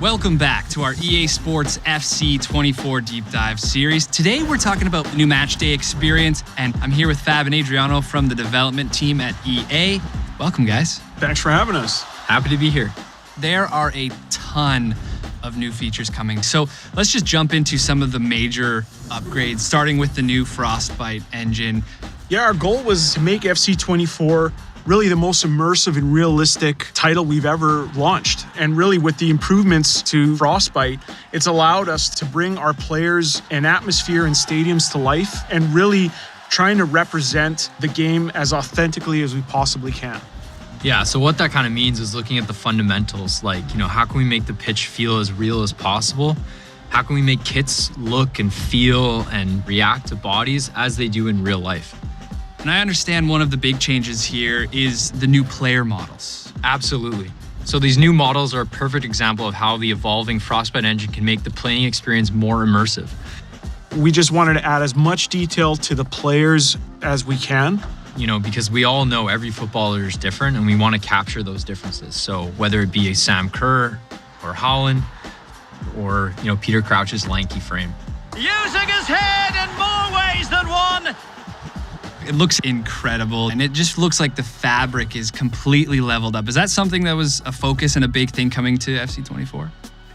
Welcome back to our EA Sports FC 24 Deep Dive series. Today we're talking about the new Matchday experience, and I'm here with Fab and Adriano from the development team at EA. Welcome, guys. Thanks for having us. Happy to be here. There are a ton of new features coming. So let's just jump into some of the major upgrades, starting with the new Frostbite engine. Yeah, our goal was to make FC 24 really the most immersive and realistic title we've ever launched. And really with the improvements to Frostbite, it's allowed us to bring our players and atmosphere and stadiums to life and really trying to represent the game as authentically as we possibly can. Yeah, so what that kind of means is looking at the fundamentals, like, how can we make the pitch feel as real as possible? How can we make kits look and feel and react to bodies as they do in real life? And I understand one of the big changes here is the new player models. Absolutely. So these new models are a perfect example of how the evolving Frostbite engine can make the playing experience more immersive. We just wanted to add as much detail to the players as we can. Because we all know every footballer is different and we want to capture those differences. So whether it be a Sam Kerr or Holland or, Peter Crouch's lanky frame. Using his head in more ways than one. It looks incredible, and it just looks like the fabric is completely leveled up. Is that something that was a focus and a big thing coming to FC 24?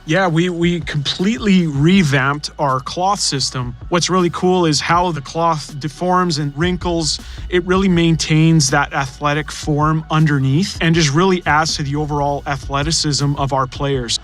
Yeah, we completely revamped our cloth system. What's really cool is how the cloth deforms and wrinkles. It really maintains that athletic form underneath and just really adds to the overall athleticism of our players.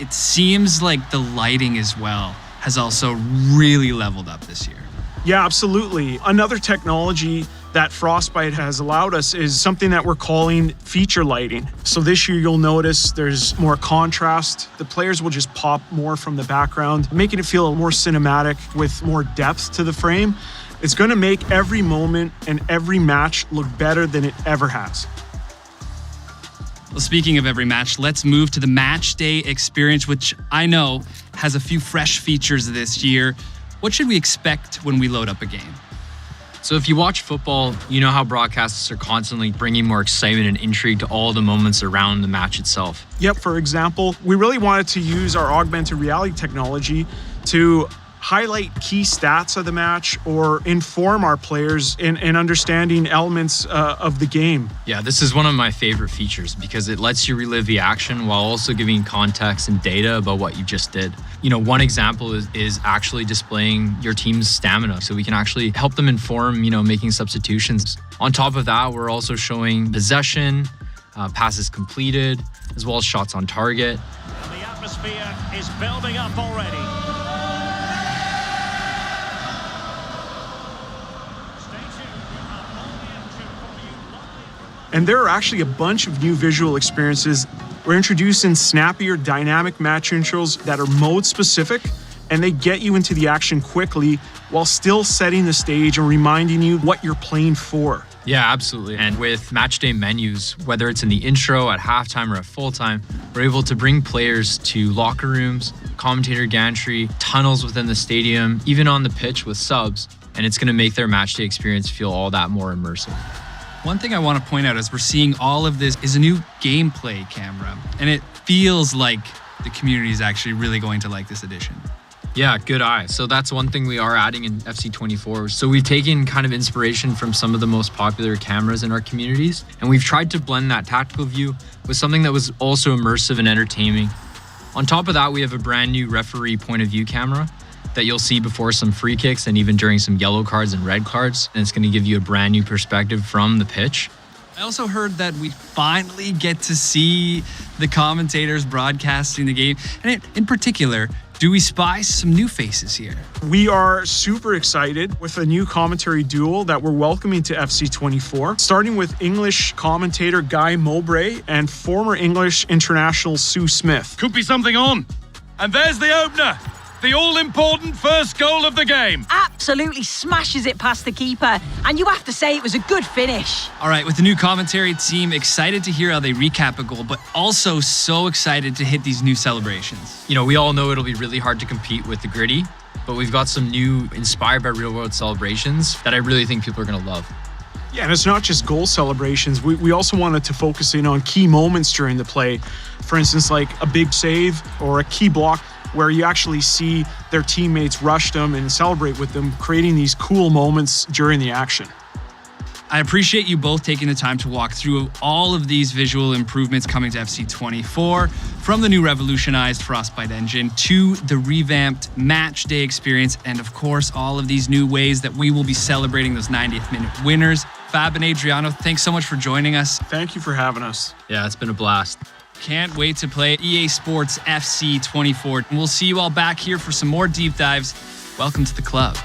It seems like the lighting as well has also really leveled up this year. Yeah, absolutely. Another technology that Frostbite has allowed us is something that we're calling feature lighting. So this year you'll notice there's more contrast. The players will just pop more from the background, making it feel more cinematic with more depth to the frame. It's going to make every moment and every match look better than it ever has. Well, speaking of every match, let's move to the Matchday experience, which I know has a few fresh features this year. What should we expect when we load up a game? So if you watch football, you know how broadcasters are constantly bringing more excitement and intrigue to all the moments around the match itself. Yep, for example, we really wanted to use our augmented reality technology to highlight key stats of the match or inform our players in understanding elements of the game. Yeah, this is one of my favorite features because it lets you relive the action while also giving context and data about what you just did. One example is actually displaying your team's stamina, so we can actually help them inform, making substitutions. On top of that, we're also showing possession, passes completed, as well as shots on target. And the atmosphere is building up already. And there are actually a bunch of new visual experiences. We're introducing snappier dynamic match intros that are mode specific, and they get you into the action quickly while still setting the stage and reminding you what you're playing for. Yeah, absolutely. And with Matchday menus, whether it's in the intro, at halftime, or at full time, we're able to bring players to locker rooms, commentator gantry, tunnels within the stadium, even on the pitch with subs, and it's going to make their Matchday experience feel all that more immersive. One thing I want to point out as we're seeing all of this is a new gameplay camera, and it feels like the community is actually really going to like this addition. Yeah, good eye. So that's one thing we are adding in FC 24. So we've taken kind of inspiration from some of the most popular cameras in our communities, and we've tried to blend that tactical view with something that was also immersive and entertaining. On top of that, we have a brand new referee point of view camera that you'll see before some free kicks and even during some yellow cards and red cards. And it's going to give you a brand new perspective from the pitch. I also heard that we finally get to see the commentators broadcasting the game. And in particular, do we spy some new faces here? We are super excited with a new commentary duo that we're welcoming to FC 24, starting with English commentator Guy Mowbray and former English international Sue Smith. Could be something on. And there's the opener. The all-important first goal of the game. Absolutely smashes it past the keeper. And you have to say it was a good finish. All right, with the new commentary team, excited to hear how they recap a goal, but also so excited to hit these new celebrations. We all know it'll be really hard to compete with the gritty, but we've got some new inspired by real-world celebrations that I really think people are going to love. Yeah, and it's not just goal celebrations. We also wanted to focus in on key moments during the play. For instance, like a big save or a key block where you actually see their teammates rush them and celebrate with them, creating these cool moments during the action. I appreciate you both taking the time to walk through all of these visual improvements coming to FC24, from the new revolutionized Frostbite engine to the revamped Matchday experience, and of course, all of these new ways that we will be celebrating those 90th minute winners. Fab and Adriano, thanks so much for joining us. Thank you for having us. Yeah, it's been a blast. Can't wait to play EA Sports FC 24. We'll see you all back here for some more deep dives. Welcome to the club.